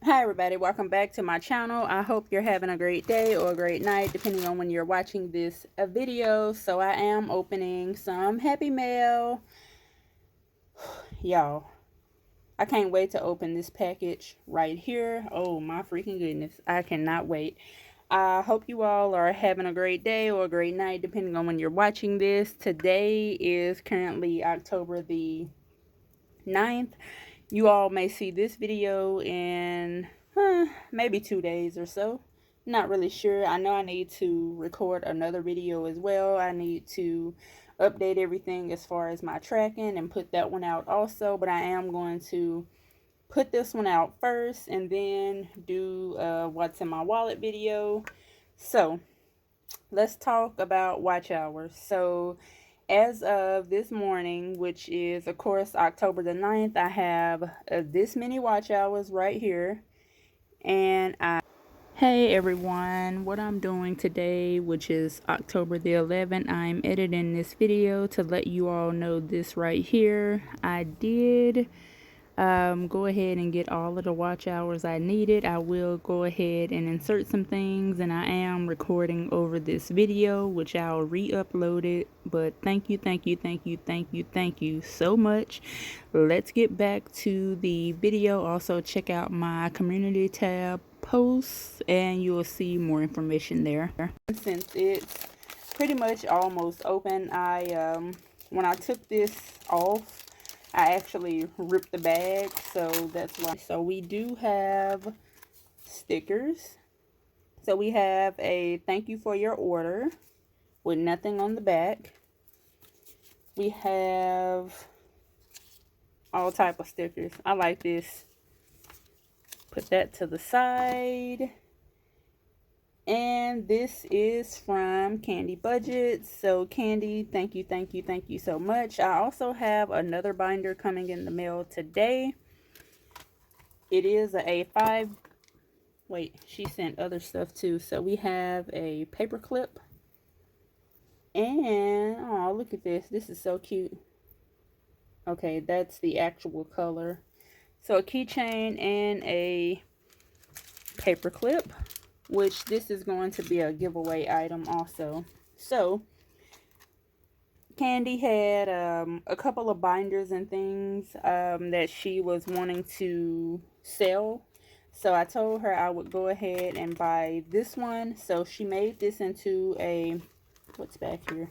Hi everybody, welcome back to my channel. I hope you're having a great day or a great night depending on when you're watching this video. So I am opening some happy mail. Y'all, I can't wait to open this package right here. Oh my freaking goodness, I cannot wait. I hope you all are having a great day or a great night depending on when you're watching this. Today is currently October the 9th. You all may see this video in maybe 2 days or so. Not really sure. I know I need to record another video as well. I need to update everything as far as my tracking and put that one out also. But I am going to put this one out first and then do what's in my wallet video. So let's talk about watch hours. So as of this morning, which is of course October the 9th, I have this many watch hours right here. And hey everyone, what I'm doing today, which is October the 11th, I'm editing this video to let you all know this right here. I did go ahead and get all of the watch hours I needed. I will go ahead and insert some things, and I am recording over this video, which I'll re-upload it. But thank you so much. Let's get back to the video. Also check out my community tab posts and you'll see more information there. Since it's pretty much almost open, when I took this off, I actually ripped the bag, so that's why. So we do have stickers. So we have a thank you for your order with nothing on the back. We have all type of stickers. I like this. Put that to the side. And this is from Candy Budgets. So Candy, thank you so much. I also have another binder coming in the mail today. It is a A5. Wait, she sent other stuff too. So we have a paper clip. And, oh, look at this. This is so cute. Okay, that's the actual color. So a keychain and a paper clip, which this is going to be a giveaway item also. So Candy had a couple of binders and things that she was wanting to sell. So I told her I would go ahead and buy this one. So she made this into a, what's back here?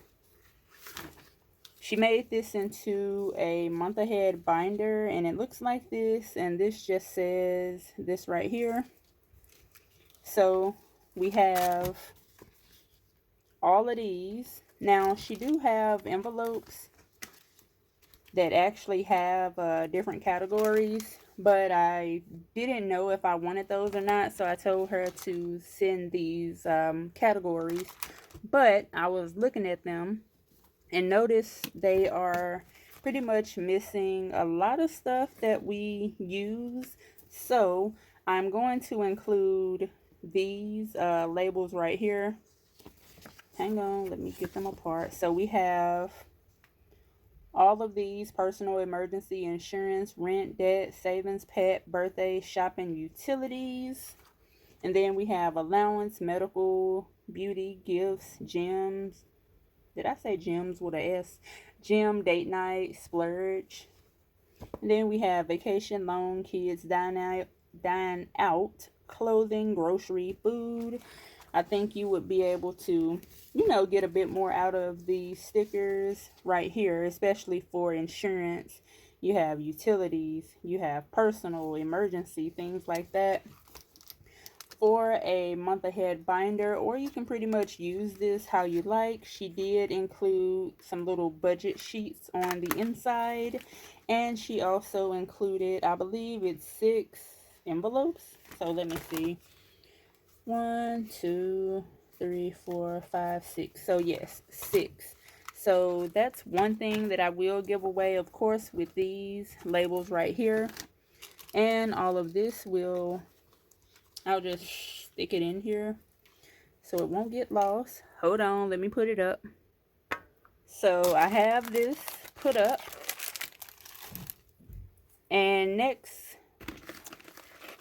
She made this into a month ahead binder, and it looks like this, and this just says this right here. So we have all of these. Now she do have envelopes that actually have different categories, but I didn't know if I wanted those or not, so I told her to send these categories. But I was looking at them and noticed they are pretty much missing a lot of stuff that we use. So I'm going to include these labels right here. Hang on, let me get them apart. So we have all of these: personal emergency insurance, rent, debt, savings, pet, birthday, shopping, utilities. And then we have allowance, medical, beauty, gifts, gems. Did I say gems with a S? Gym, date night, splurge. And then we have vacation, loan, kids, dine out, clothing, grocery, food. I think you would be able to, you know, get a bit more out of these stickers right here, especially for insurance. You have utilities, you have personal, emergency, things like that. For a month ahead binder, or you can pretty much use this how you like. She did include some little budget sheets on the inside, and she also included, I believe it's 6 envelopes. So let me see. 1, 2, 3, 4, 5, 6. So yes, 6. So that's one thing that I will give away, of course, with these labels right here. And all of this will, I'll just stick it in here so it won't get lost. Hold on, let me put it up. So I have this put up. And next,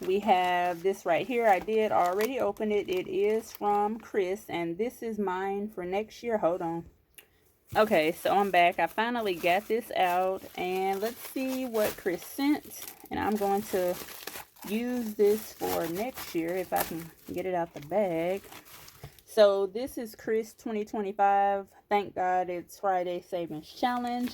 we have this right here. I did already open it. It is from Chris, and this is mine for next year. Hold on. Okay, so I'm back. I finally got this out, and let's see what Chris sent. And I'm going to use this for next year if I can get it out the bag. So this is Chris 2025. Thank God it's Friday Savings Challenge.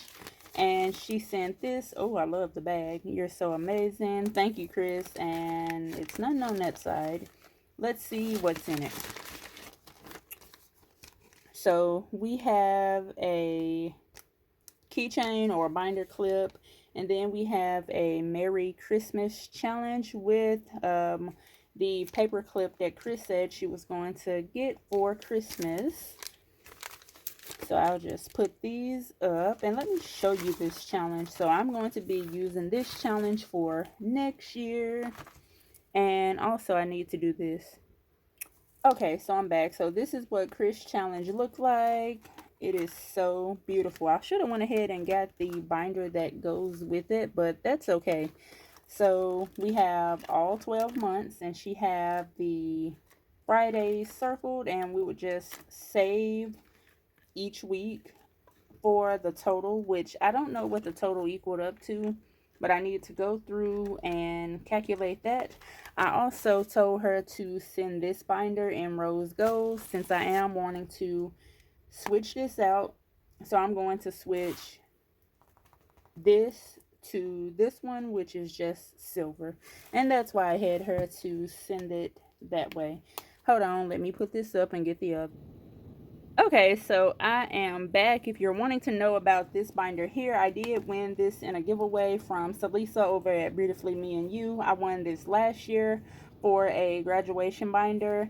And she sent this. Oh, I love the bag. You're so amazing. Thank you, Chris. And it's nothing on that side. Let's see what's in it. So we have a keychain or a binder clip. And then we have a Merry Christmas challenge with the paper clip that Chris said she was going to get for Christmas. So I'll just put these up and let me show you this challenge. So I'm going to be using this challenge for next year. And also I need to do this. Okay, so I'm back. So this is what Chris challenge looked like. It is so beautiful. I should have went ahead and got the binder that goes with it, but that's okay. So we have all 12 months, and she have the Fridays circled, and we would just save each week for the total, which I don't know what the total equaled up to, but I need to go through and calculate that. I also told her to send this binder in rose gold since I am wanting to switch this out. So I'm going to switch this to this one, which is just silver, and that's why I had her to send it that way. Hold on, let me put this up and get the other. Okay, so I am back. If you're wanting to know about this binder here, I did win this in a giveaway from Salisa over at Beautifully Me and You. I won this last year for a graduation binder.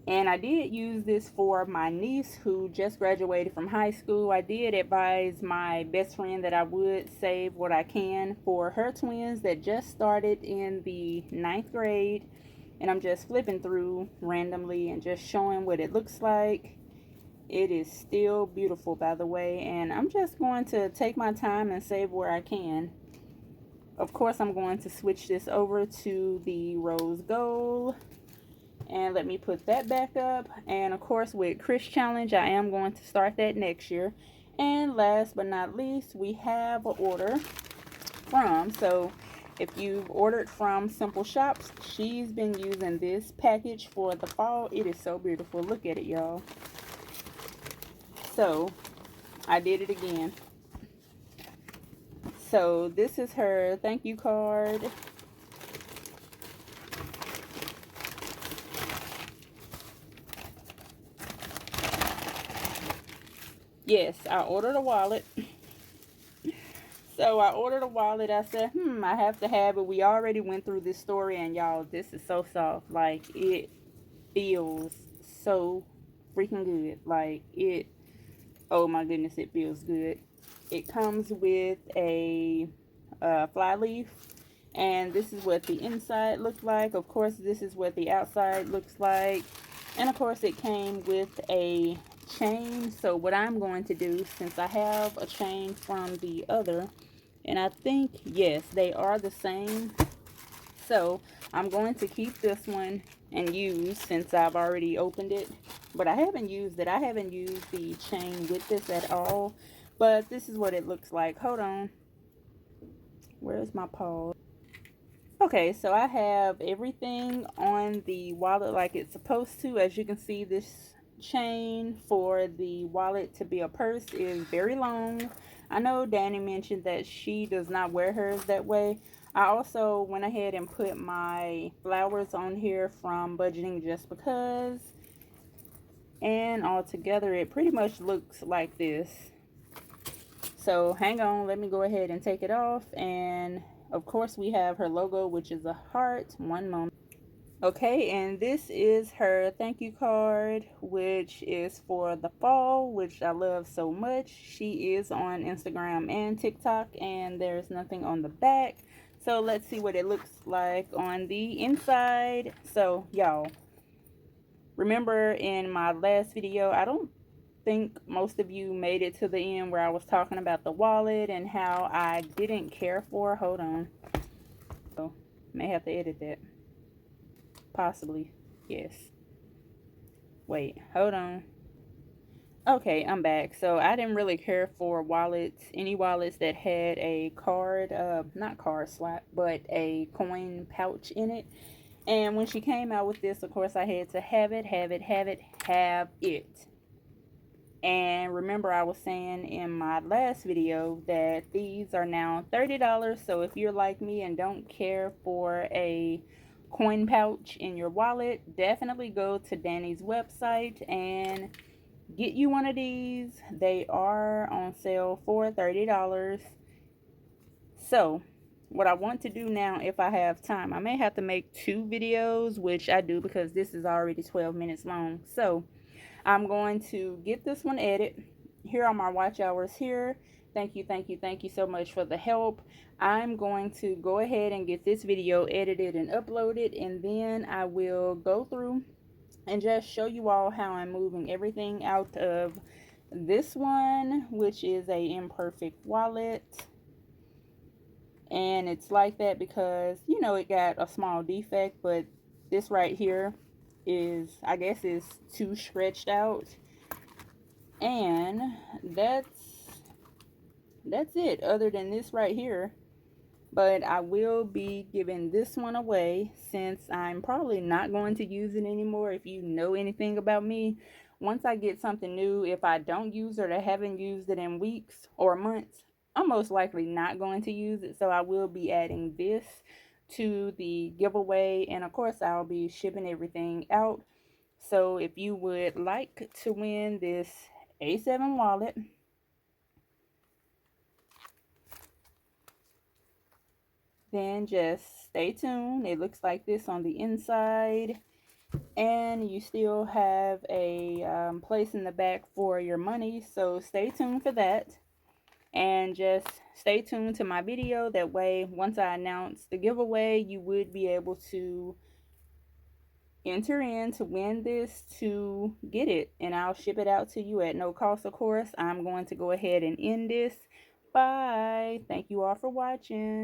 And I did use this for my niece who just graduated from high school. I did advise my best friend that I would save what I can for her twins that just started in the 9th grade. And I'm just flipping through randomly and just showing what it looks like. It is still beautiful, by the way. And I'm just going to take my time and save where I can. Of course, I'm going to switch this over to the rose gold. And let me put that back up. And of course, with Chris Challenge, I am going to start that next year. And last but not least, we have an order from. So if you've ordered from Simple Shops, she's been using this package for the fall. It is so beautiful. Look at it, y'all. So I did it again. So this is her thank you card. Yes, I ordered a wallet. So I ordered a wallet. I said, I have to have it. We already went through this story, and y'all, this is so soft. Like, it feels so freaking good. Like, it, oh my goodness, it feels good. It comes with a fly leaf, and this is what the inside looks like. Of course, this is what the outside looks like. And of course, it came with a chain. So what I'm going to do, since I have a chain from the other, and I think, yes, they are the same. So I'm going to keep this one and use, since I've already opened it. But I haven't used it. I haven't used the chain with this at all. But this is what it looks like. Hold on. Where's my paw? Okay, so I have everything on the wallet like it's supposed to. As you can see, this chain for the wallet to be a purse is very long. I know Danny mentioned that she does not wear hers that way. I also went ahead and put my flowers on here from Budgeting Just Because. And all together, it pretty much looks like this. So hang on, let me go ahead and take it off. And of course, we have her logo, which is a heart. One moment. Okay, and this is her thank you card, which is for the fall, which I love so much. She is on Instagram and TikTok, and there's nothing on the back. So let's see what it looks like on the inside. So y'all, remember in my last video, I don't think most of you made it to the end where I was talking about the wallet and how I didn't care for, hold on. May have to edit that. Possibly. Yes. Wait, hold on. Okay, I'm back. So I didn't really care for wallets, any wallets that had a card, not card slot, but a coin pouch in it. And when she came out with this, of course, I had to have it. And remember, I was saying in my last video that these are now $30. So if you're like me and don't care for a coin pouch in your wallet, definitely go to Danny's website and get you one of these. They are on sale for $30. So what I want to do now, if I have time, I may have to make 2 videos, which I do because this is already 12 minutes long. So I'm going to get this one edited. Here are my watch hours here. Thank you so much for the help. I'm going to go ahead and get this video edited and uploaded, and then I will go through and just show you all how I'm moving everything out of this one, which is a imperfect wallet. And it's like that because, you know, it got a small defect, but this right here is, I guess, is too stretched out. And that's it, other than this right here. But I will be giving this one away since I'm probably not going to use it anymore. If you know anything about me, once I get something new, if I don't use it or I haven't used it in weeks or months, I'm most likely not going to use it. So I will be adding this to the giveaway, and of course I'll be shipping everything out. So if you would like to win this A7 wallet, then just stay tuned. It looks like this on the inside, and you still have a place in the back for your money, so stay tuned for that. And just stay tuned to my video. That way, once I announce the giveaway, you would be able to enter in to win this to get it, and I'll ship it out to you at no cost. Of course, I'm going to go ahead and end this. Bye. Thank you all for watching.